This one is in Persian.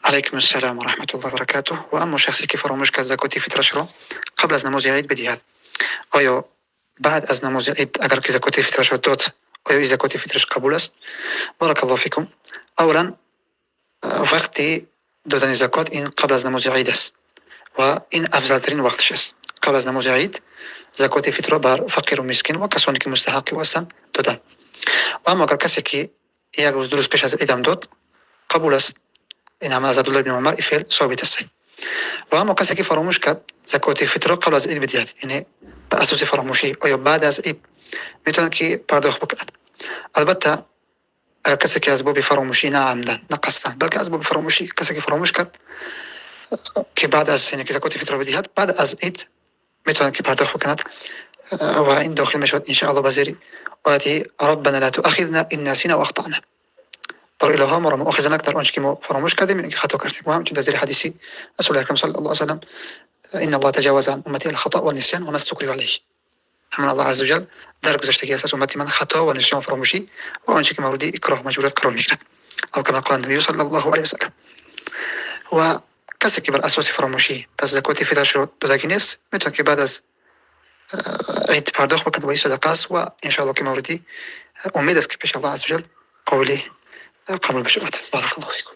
عليكم السلام ورحمة الله وبركاته. وأما شخصی که فراموش کرد زکات فطرش رو قبل از نماز عید بدهد، آیا بعد از نماز عید اگر که زکات فطرش رو داد آیا این زکات فطرش قبول است؟ بارک الله فیکم. اولا وقتی دادن زکات این قبل از نماز عید است و این افضل ترین وقتش است. قبل از نماز عید زکات فطر را بر فقیر و مسکین و کسانی که مستحق هستند دادن. و اما اگر کسی که یک روز درست پیش از عید هم داد قبول است. این هم از عبدالله بن عمر این فعل ثابت است. و اما کسی که فراموش کرد زکات فطر قبل از عید بدهد، یعنی به اساس فراموشی آیا بعد از عید میتوند که پرداخت بکند. البته کسی که از باب فراموشی نه عمدن نه قصدن بلکه از باب فراموشی کسی که فراموش کرد که بعد از یعنی که زکات فطر بدهد بعد از عید میتوند که پرداخت بکند و این داخل میشود ان شاء الله به زیر آیه ربنا لا تؤاخذنا ان نسینا واخطأنا. بر الها ما را مؤاخذه نکن در آنچه که ما فراموش کردیم اینکه خطا کردیم. و همچنین در زیر حدیثی رسول اکرم صلی الله علیه و سلم ان الله تجاوز عن امتی الخطا والنسیان وما استكرهوا علیه. همون الله عز وجل درگذشتگی است از امتی من خطا و نسیان فراموشی و آنچه که مورد اکراه مجبوریت قرار میگیرد، او کما قال النبی صلی الله علیه و سلم. و کسی که بر اساس فراموشی پس زکات فطرش رو دادگی نیست میتونه که بعد از عید پرداخت بکند و این صدقه است و ان شاء الله که موردی امید است که پیش الله عز وجل قولی قبول بشود. بارک الله فیکم.